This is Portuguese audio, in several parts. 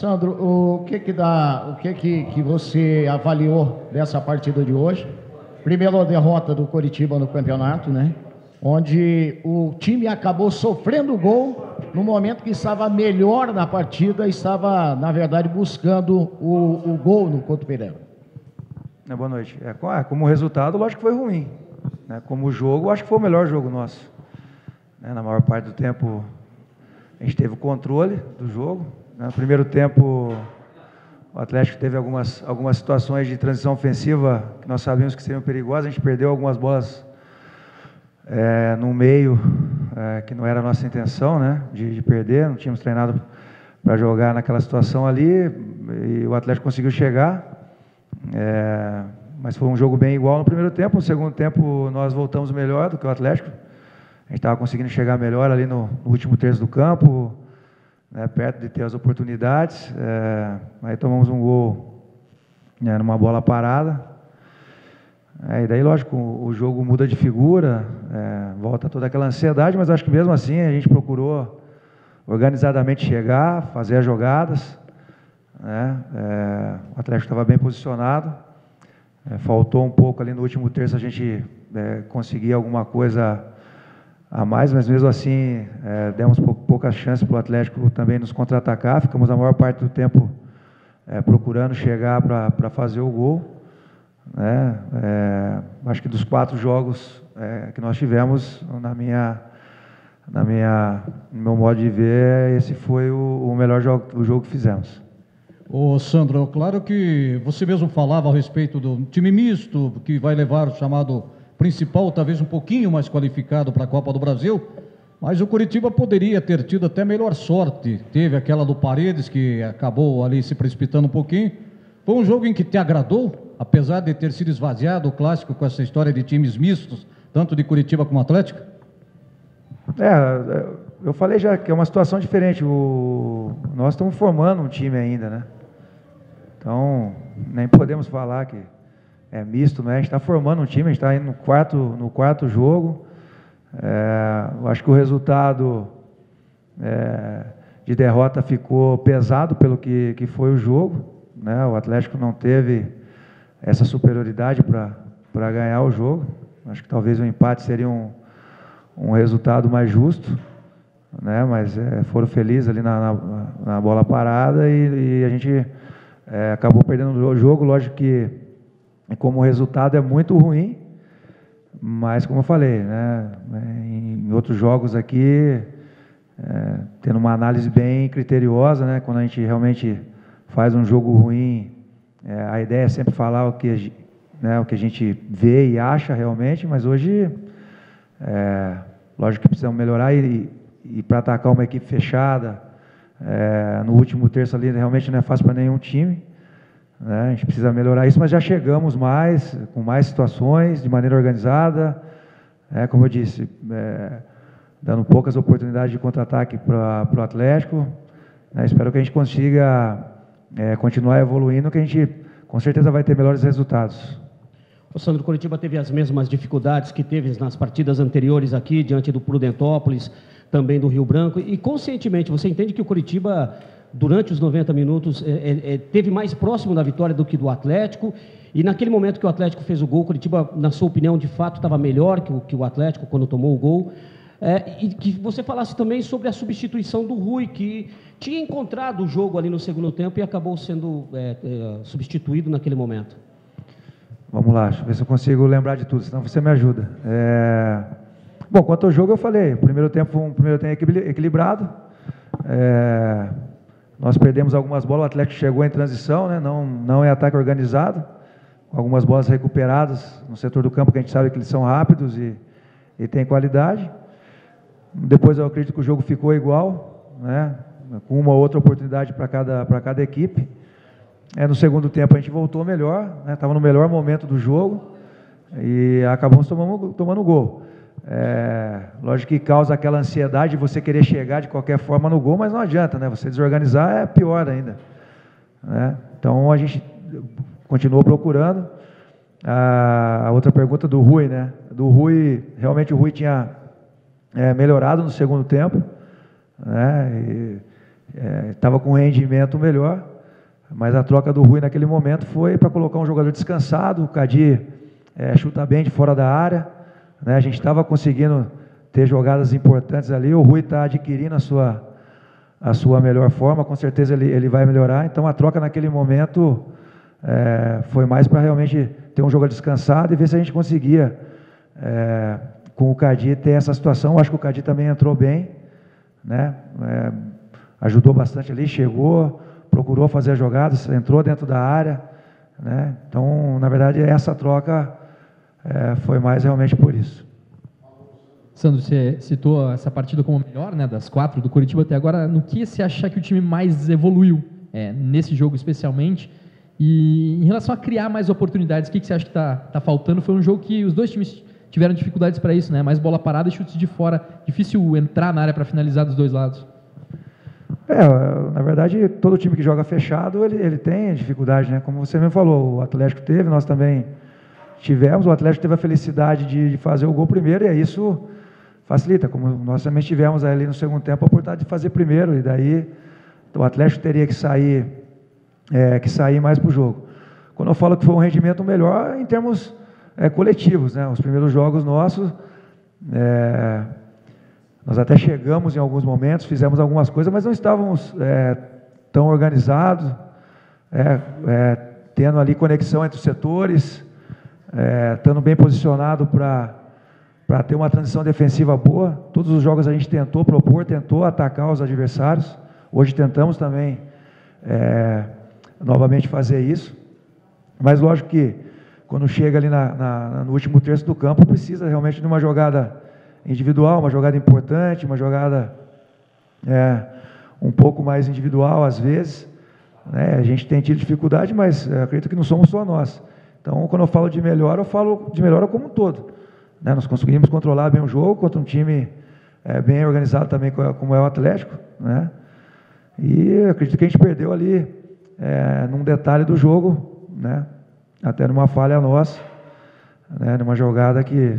Sandro, o que você avaliou dessa partida de hoje? Primeira derrota do Coritiba no campeonato, né? Onde o time acabou sofrendo gol no momento que estava melhor na partida, estava, na verdade, buscando o gol no Couto Pereira. Boa noite. Como resultado, lógico que foi ruim. Como jogo, acho que foi o melhor jogo nosso. Na maior parte do tempo, a gente teve o controle do jogo. No primeiro tempo, o Atlético teve algumas situações de transição ofensiva que nós sabíamos que seriam perigosas. A gente perdeu algumas bolas no meio, que não era a nossa intenção, de perder. Não tínhamos treinado para jogar naquela situação ali, e o Atlético conseguiu chegar. Mas foi um jogo bem igual no primeiro tempo. No segundo tempo, nós voltamos melhor do que o Atlético. A gente estava conseguindo chegar melhor ali no último terço do campo, perto de ter as oportunidades. Aí tomamos um gol numa bola parada. E daí, lógico, o jogo muda de figura, volta toda aquela ansiedade, mas acho que mesmo assim a gente procurou organizadamente chegar, fazer as jogadas. O Atlético estava bem posicionado. Faltou um pouco ali no último terço a gente conseguir alguma coisa a mais, mas mesmo assim demos poucas chances para o Atlético também nos contra-atacar. Ficamos a maior parte do tempo procurando chegar para fazer o gol. Acho que dos 4 jogos que nós tivemos, no meu modo de ver, esse foi o melhor jogo que fizemos. Ô Sandro, claro que você mesmo falava a respeito do time misto, que vai levar o chamado principal, talvez um pouquinho mais qualificado para a Copa do Brasil, mas o Coritiba poderia ter tido até melhor sorte. Teve aquela do Paredes, que acabou ali se precipitando um pouquinho. Foi um jogo em que te agradou, apesar de ter sido esvaziado o clássico com essa história de times mistos, tanto de Coritiba como Atlético? Eu falei já que é uma situação diferente. Nós estamos formando um time ainda, Então, nem podemos falar que é misto, A gente está formando um time, a gente está indo no quarto jogo. Eu acho que o resultado de derrota ficou pesado pelo que foi o jogo, O Atlético não teve essa superioridade para ganhar o jogo. Acho que talvez o empate seria um resultado mais justo, Mas foram felizes ali na bola parada e a gente acabou perdendo o jogo. Lógico que como resultado é muito ruim, mas como eu falei, em outros jogos aqui, tendo uma análise bem criteriosa, quando a gente realmente faz um jogo ruim, a ideia é sempre falar o que a gente vê e acha realmente, mas hoje, lógico que precisamos melhorar e para atacar uma equipe fechada, no último terço ali, realmente não é fácil para nenhum time. A gente precisa melhorar isso, mas já chegamos com mais situações, de maneira organizada, como eu disse, dando poucas oportunidades de contra-ataque para o Atlético. Espero que a gente consiga continuar evoluindo, que a gente com certeza vai ter melhores resultados. O Sandro, Coritiba teve as mesmas dificuldades que teve nas partidas anteriores aqui, diante do Prudentópolis, também do Rio Branco, e conscientemente, você entende que o Coritiba, durante os 90 minutos, teve mais próximo da vitória do que do Atlético, e naquele momento que o Atlético fez o gol, o Coritiba, na sua opinião, de fato estava melhor que o Atlético quando tomou o gol, e que você falasse também sobre a substituição do Rui, que tinha encontrado o jogo ali no segundo tempo e acabou sendo substituído naquele momento. Vamos lá, deixa eu ver se eu consigo lembrar de tudo, senão você me ajuda. Bom, quanto ao jogo, eu falei, o primeiro tempo foi um primeiro tempo equilibrado. Nós perdemos algumas bolas, o Atlético chegou em transição, não é ataque organizado, com algumas bolas recuperadas no setor do campo, que a gente sabe que eles são rápidos e têm qualidade. Depois eu acredito que o jogo ficou igual, com uma ou outra oportunidade para cada equipe. No segundo tempo a gente voltou melhor, estava no melhor momento do jogo e acabamos tomando gol. Lógico que causa aquela ansiedade de você querer chegar de qualquer forma no gol, mas não adianta, você desorganizar é pior ainda, Então a gente continuou procurando. A outra pergunta do Rui, Do Rui, realmente o Rui tinha melhorado no segundo tempo, estava com um rendimento melhor, mas a troca do Rui naquele momento foi para colocar um jogador descansado. O Cadi chuta bem de fora da área, né? A gente estava conseguindo ter jogadas importantes ali. O Rui está adquirindo a sua melhor forma, com certeza ele vai melhorar. Então a troca naquele momento foi mais para realmente ter um jogador descansado e ver se a gente conseguia, com o Cadi, ter essa situação. Eu acho que o Cadi também entrou bem, né? Ajudou bastante ali, chegou, procurou fazer as jogadas, entrou dentro da área, né? Então, na verdade, essa troca foi mais realmente por isso. Sandro, você citou essa partida como a melhor, né, das 4 do Coritiba até agora. No que você acha que o time mais evoluiu nesse jogo especialmente? E em relação a criar mais oportunidades, o que você acha que está faltando? Foi um jogo que os dois times tiveram dificuldades para isso, né? Mais bola parada e chutes de fora. Difícil entrar na área para finalizar dos dois lados. Na verdade, todo time que joga fechado, ele tem dificuldade, né? Como você mesmo falou, o Atlético teve, nós também tivemos. O Atlético teve a felicidade de fazer o gol primeiro, e isso facilita, como nós também tivemos ali no segundo tempo a oportunidade de fazer primeiro, e daí o Atlético teria que sair mais para o jogo. Quando eu falo que foi um rendimento melhor em termos coletivos, né? Os primeiros jogos nossos, nós até chegamos em alguns momentos, fizemos algumas coisas, mas não estávamos tão organizados, tendo ali conexão entre os setores, estando bem posicionado para ter uma transição defensiva boa. Todos os jogos a gente tentou propor, tentou atacar os adversários. Hoje tentamos também novamente fazer isso, mas lógico que quando chega ali no último terço do campo, precisa realmente de uma jogada individual, uma jogada importante, uma jogada um pouco mais individual às vezes, né? A gente tem tido dificuldade, mas acredito que não somos só nós. Então, quando eu falo de melhora, eu falo de melhora como um todo, né? Nós conseguimos controlar bem o jogo contra um time bem organizado também, como é o Atlético, né? E acredito que a gente perdeu ali num detalhe do jogo, né? Até numa falha nossa, né? Numa jogada que,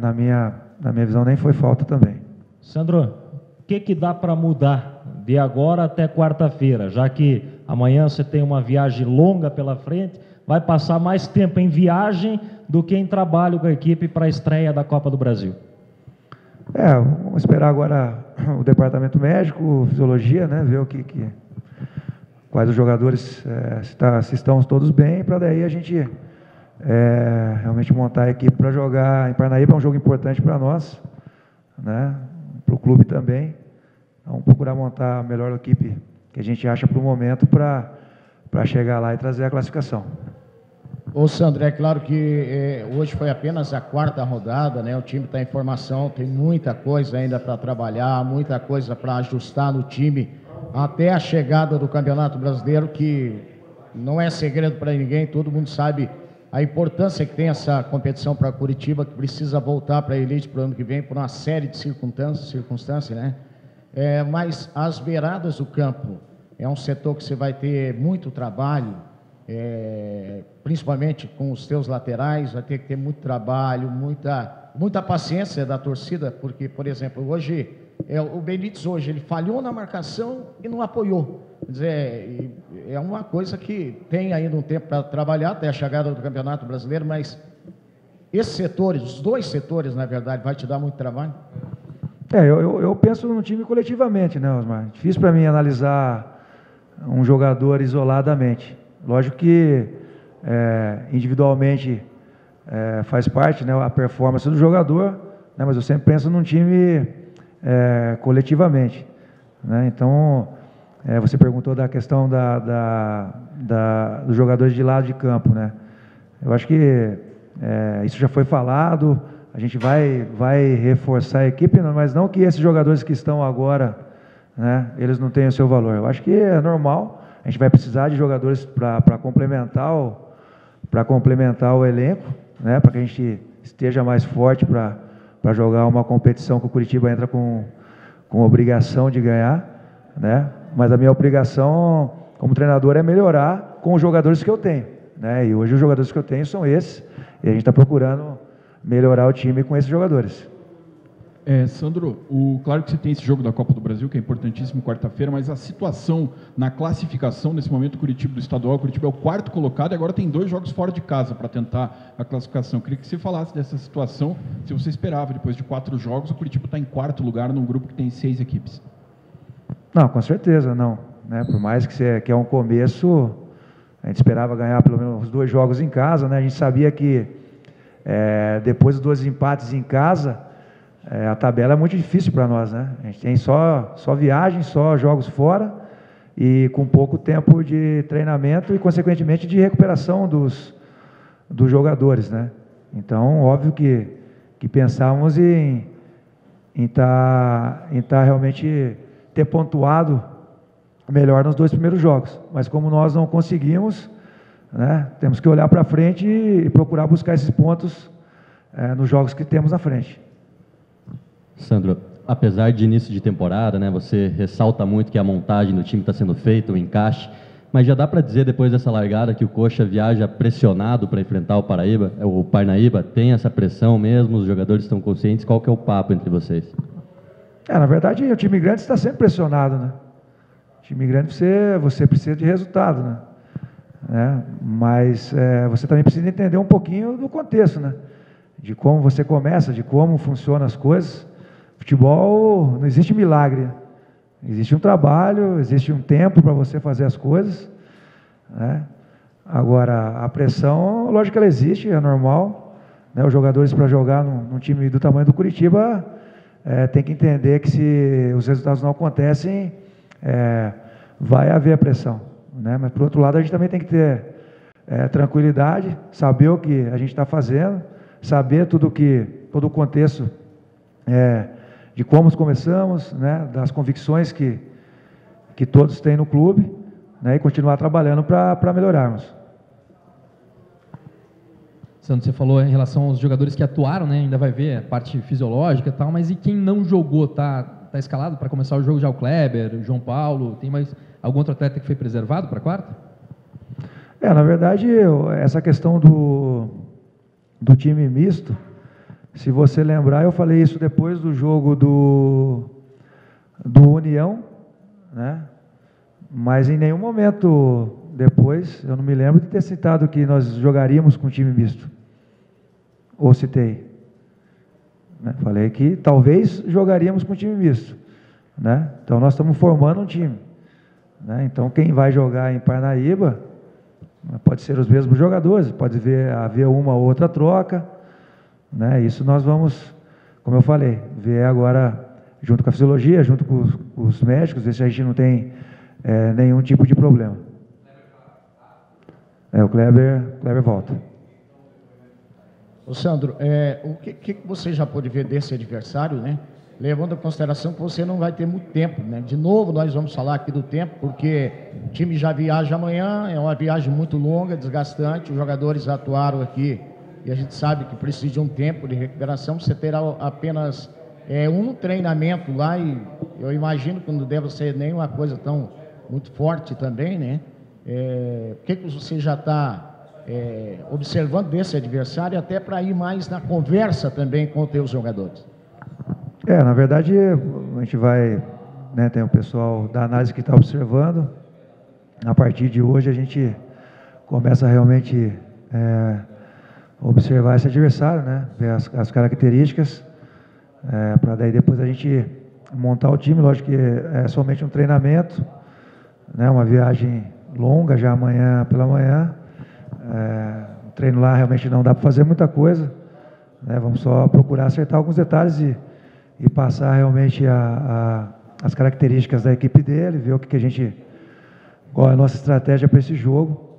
na minha visão, nem foi falta também. Sandro, o que dá para mudar de agora até quarta-feira, já que amanhã você tem uma viagem longa pela frente, vai passar mais tempo em viagem do que em trabalho com a equipe para a estreia da Copa do Brasil? Vamos esperar agora o departamento médico, fisiologia, né? Ver quais os jogadores se estão todos bem, para daí a gente realmente montar a equipe para jogar em Parnaíba. É um jogo importante para nós, né? Para o clube também. Vamos procurar montar a melhor equipe que a gente acha para o momento, para chegar lá e trazer a classificação. Ô Sandro, é claro que hoje foi apenas a 4ª rodada, né? O time está em formação, tem muita coisa ainda para trabalhar, muita coisa para ajustar no time, até a chegada do Campeonato Brasileiro, que não é segredo para ninguém, todo mundo sabe a importância que tem essa competição para Curitiba, que precisa voltar para a elite para o ano que vem, por uma série de circunstâncias, né? Mas as beiradas do campo é um setor que você vai ter muito trabalho, principalmente com os teus laterais, vai ter que ter muito trabalho, muita paciência da torcida, porque, por exemplo, hoje, o Benítez hoje, ele falhou na marcação e não apoiou. Quer dizer, é uma coisa que tem ainda um tempo para trabalhar, até a chegada do Campeonato Brasileiro, mas esses setores, os dois setores, na verdade, vai te dar muito trabalho? Eu penso no time coletivamente, né, Osmar? Difícil para mim analisar um jogador isoladamente. Lógico que individualmente faz parte, né, a performance do jogador, né, mas eu sempre penso num time coletivamente, né? Então, você perguntou da questão dos jogadores de lado de campo, né? Eu acho que isso já foi falado. A gente vai reforçar a equipe, mas não que esses jogadores que estão agora, né, eles não tenham o seu valor. Eu acho que é normal. A gente vai precisar de jogadores para complementar o elenco, né, para que a gente esteja mais forte para jogar uma competição que o Curitiba entra com obrigação de ganhar, né? Mas a minha obrigação como treinador é melhorar com os jogadores que eu tenho, né? E hoje os jogadores que eu tenho são esses, e a gente está procurando melhorar o time com esses jogadores. Sandro, claro que você tem esse jogo da Copa do Brasil, que é importantíssimo, quarta-feira, mas a situação na classificação, nesse momento, Curitiba do estadual, Curitiba é o 4º colocado e agora tem 2 jogos fora de casa para tentar a classificação. Queria que você falasse dessa situação, se você esperava, depois de 4 jogos, o Curitiba está em 4º lugar num grupo que tem 6 equipes. Não, com certeza não. Né? Por mais que é um começo, a gente esperava ganhar pelo menos os 2 jogos em casa, né? A gente sabia que depois dos 2 empates em casa, a tabela é muito difícil para nós, né? A gente tem só viagem, só jogos fora e com pouco tempo de treinamento e, consequentemente, de recuperação dos jogadores, né? Então, óbvio que pensávamos em tá realmente ter pontuado melhor nos 2 primeiros jogos. Mas como nós não conseguimos, né, temos que olhar para frente e procurar buscar esses pontos nos jogos que temos na frente. Sandro, apesar de início de temporada, né, você ressalta muito que a montagem do time está sendo feita, o encaixe, mas já dá para dizer depois dessa largada que o Coxa viaja pressionado para enfrentar o Parnaíba, tem essa pressão mesmo, os jogadores estão conscientes, qual que é o papo entre vocês? Na verdade, o time grande está sempre pressionado, né? O time grande você precisa de resultado, né? Mas você também precisa entender um pouquinho do contexto, né? De como você começa, de como funcionam as coisas. Futebol não existe milagre, existe um trabalho, existe um tempo para você fazer as coisas, né? Agora, a pressão, lógico que ela existe, é normal, né? Os jogadores para jogar num time do tamanho do Curitiba tem que entender que se os resultados não acontecem, vai haver pressão, né? Mas por outro lado a gente também tem que ter tranquilidade, saber o que a gente está fazendo, saber todo o contexto de como começamos, né, das convicções que todos têm no clube, né, e continuar trabalhando para melhorarmos. Sandro, você falou em relação aos jogadores que atuaram, né, ainda vai ver a parte fisiológica e tal, mas e quem não jogou, tá escalado para começar o jogo já o Kleber, o João Paulo, tem mais algum outro atleta que foi preservado para a quarta? Na verdade, essa questão do time misto, se você lembrar, eu falei isso depois do jogo do União, né? Mas em nenhum momento depois, eu não me lembro de ter citado que nós jogaríamos com time misto. Ou citei? Né? Falei que talvez jogaríamos com time misto, né? Então nós estamos formando um time, né? Então quem vai jogar em Parnaíba pode ser os mesmos jogadores, pode haver uma ou outra troca, né? Isso nós vamos, como eu falei, ver agora junto com a fisiologia, junto com os médicos, ver se a gente não tem nenhum tipo de problema. O Kleber volta. Ô Sandro, o que você já pôde ver desse adversário, né? Levando em consideração que você não vai ter muito tempo, né? De novo, nós vamos falar aqui do tempo, porque o time já viaja amanhã, é uma viagem muito longa, desgastante, os jogadores atuaram aqui e a gente sabe que precisa de um tempo de recuperação. Você terá apenas um treinamento lá e eu imagino que não deve ser nenhuma coisa tão muito forte também, né? O que você já está observando desse adversário, até para ir mais na conversa também com os teus jogadores? Na verdade, a gente vai, né, tem o pessoal da análise que está observando. A partir de hoje a gente começa realmente observar esse adversário, né, ver as características, para daí depois a gente montar o time. Lógico que é somente um treinamento, né, uma viagem longa já amanhã pela manhã. O treino lá realmente não dá para fazer muita coisa, né, vamos só procurar acertar alguns detalhes e passar realmente as características da equipe dele, ver qual é a nossa estratégia para esse jogo,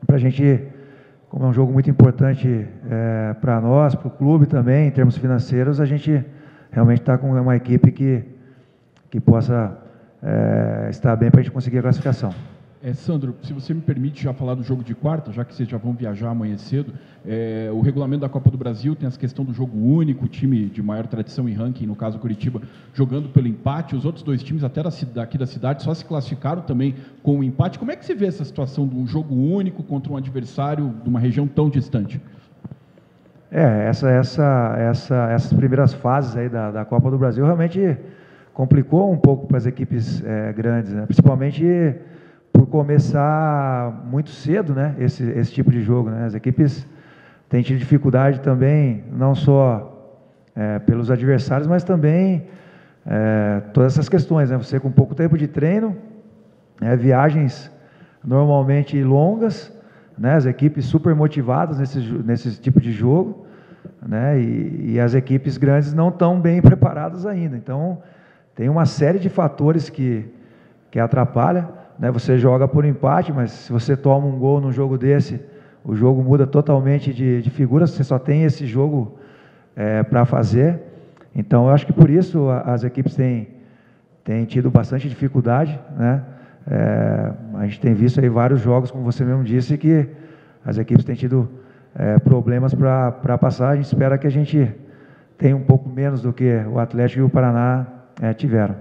para a gente, como é um jogo muito importante para nós, para o clube também, em termos financeiros, a gente realmente está com uma equipe que possa estar bem para a gente conseguir a classificação. Sandro, se você me permite já falar do jogo de quarta, já que vocês já vão viajar amanhã cedo, o regulamento da Copa do Brasil tem essa questão do jogo único, o time de maior tradição e ranking, no caso Curitiba, jogando pelo empate, os outros 2 times até daqui da cidade só se classificaram também com o empate. Como é que você vê essa situação do jogo único contra um adversário de uma região tão distante? Essas primeiras fases aí da Copa do Brasil realmente complicou um pouco para as equipes grandes, né? Principalmente por começar muito cedo, né? Esse tipo de jogo, né? As equipes têm tido dificuldade também, não só pelos adversários, mas também todas essas questões, né? Você com pouco tempo de treino, viagens normalmente longas, né? As equipes super motivadas nesse tipo de jogo, né? E as equipes grandes não estão bem preparadas ainda. Então, tem uma série de fatores que atrapalham, né? Você joga por empate, mas se você toma um gol num jogo desse, o jogo muda totalmente de figura, você só tem esse jogo para fazer. Então, eu acho que por isso as equipes têm tido bastante dificuldade, né? A gente tem visto aí vários jogos, como você mesmo disse, que as equipes têm tido problemas para passar. A gente espera que a gente tenha um pouco menos do que o Atlético e o Paraná tiveram.